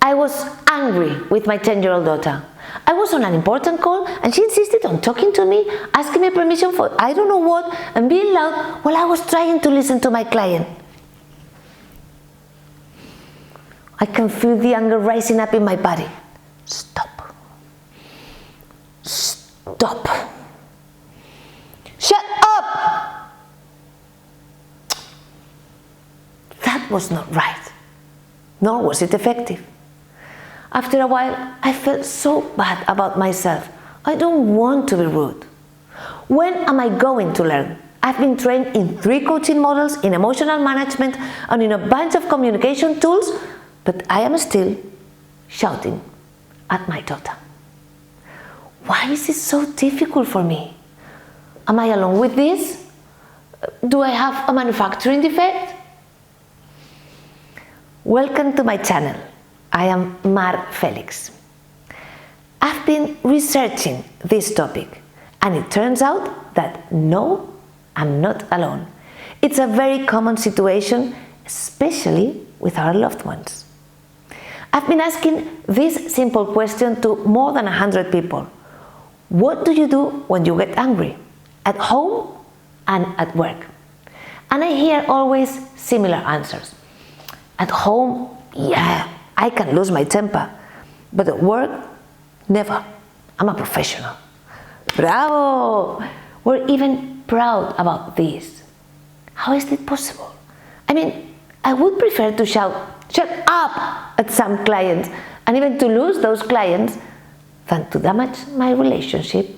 I was angry with my 10-year-old daughter. I was on an important call and she insisted on talking to me, asking me permission for I don't know what, and being loud while I was trying to listen to my client. I can feel the anger rising up in my body. Stop. Stop. Shut up! That was not right, nor was it effective. After a while, I felt so bad about myself. I don't want to be rude. When am I going to learn? I've been trained in 3 coaching models, in emotional management, and in a bunch of communication tools, but I am still shouting at my daughter. Why is it so difficult for me? Am I alone with this? Do I have a manufacturing defect? Welcome to my channel. I am Mar Felix. I've been researching this topic and it turns out that no, I'm not alone. It's a very common situation, especially with our loved ones. I've been asking this simple question to more than 100 people. What do you do when you get angry? At home and at work? And I hear always similar answers. At home, yeah, I can lose my temper, but at work, never. I'm a professional. Bravo! We're even proud about this. How is it possible? I mean, I would prefer to shout, "Shut up!" at some clients, and even to lose those clients, than to damage my relationship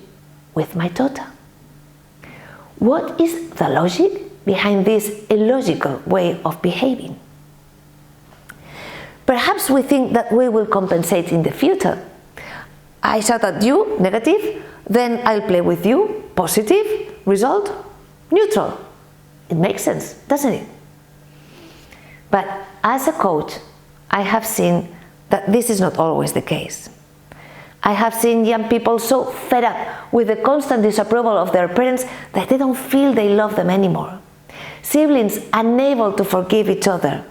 with my daughter. What is the logic behind this illogical way of behaving? Perhaps we think that we will compensate in the future. I shout at you, negative, then I'll play with you, positive, result, neutral. It makes sense, doesn't it? But as a coach, I have seen that this is not always the case. I have seen young people so fed up with the constant disapproval of their parents that they don't feel they love them anymore. Siblings unable to forgive each other.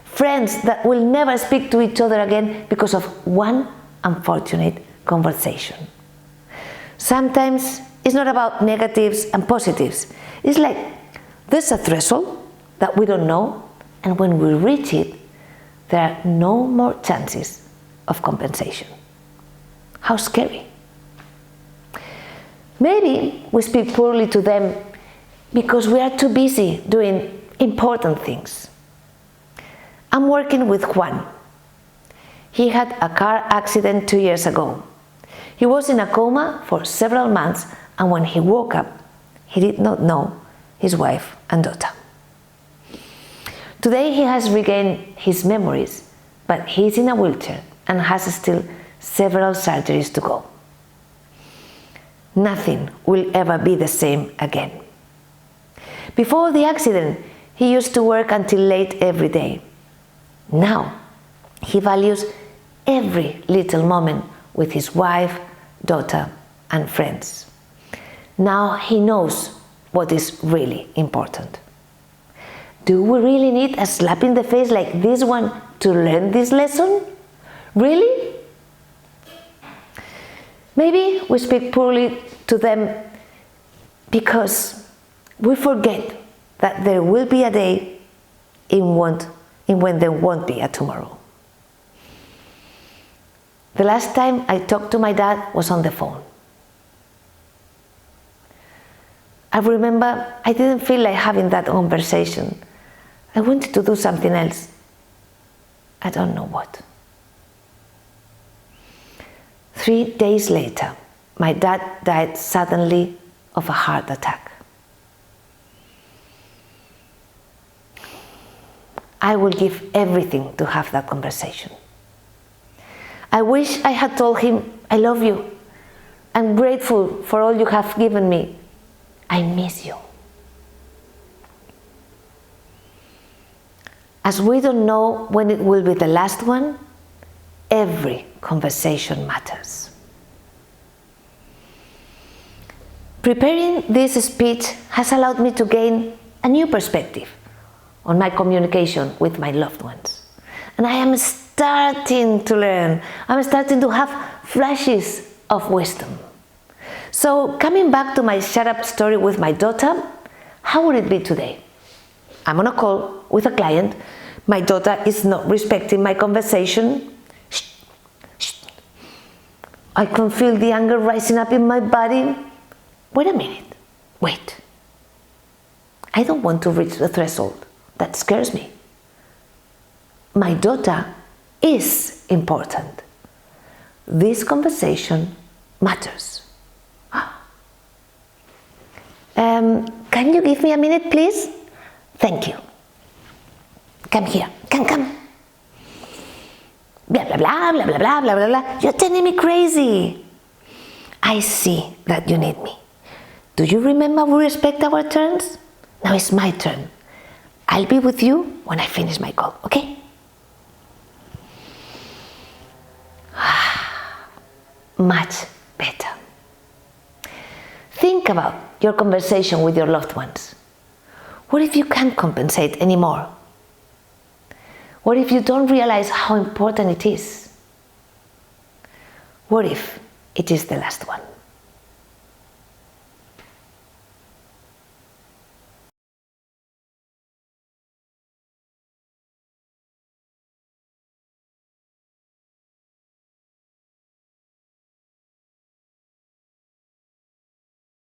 Friends that will never speak to each other again because of one unfortunate conversation. Sometimes it's not about negatives and positives. It's like there's a threshold that we don't know, and when we reach it, there are no more chances of compensation. How scary. Maybe we speak poorly to them because we are too busy doing important things. I'm working with Juan. He had a car accident 2 years ago. He was in a coma for several months, and when he woke up, he did not know his wife and daughter. Today he has regained his memories, but he is in a wheelchair and has still several surgeries to go. Nothing will ever be the same again. Before the accident, he used to work until late every day. Now, he values every little moment with his wife, daughter, and friends. Now he knows what is really important. Do we really need a slap in the face like this one to learn this lesson? Really? Maybe we speak poorly to them because we forget that there will be a day in when there won't be a tomorrow. The last time I talked to my dad was on the phone. I remember I didn't feel like having that conversation. I wanted to do something else. I don't know what. 3 days later, my dad died suddenly of a heart attack. I will give everything to have that conversation. I wish I had told him, "I love you. I'm grateful for all you have given me. I miss you." As we don't know when it will be the last one, every conversation matters. Preparing this speech has allowed me to gain a new perspective on my communication with my loved ones. And I am starting to learn. I'm starting to have flashes of wisdom. So, coming back to my shut up story with my daughter, how would it be today? I'm on a call with a client. My daughter is not respecting my conversation. Shh, shh. I can feel the anger rising up in my body. Wait a minute. Wait. I don't want to reach the threshold. That scares me. My daughter is important. This conversation matters. Can you give me a minute, please? Thank you. Come here. Come. Blah, blah, blah, blah, blah, blah, blah, blah, blah. You're turning me crazy. I see that you need me. Do you remember we respect our turns? Now it's my turn. I'll be with you when I finish my call, okay? Much better. Think about your conversation with your loved ones. What if you can't compensate anymore? What if you don't realize how important it is? What if it is the last one?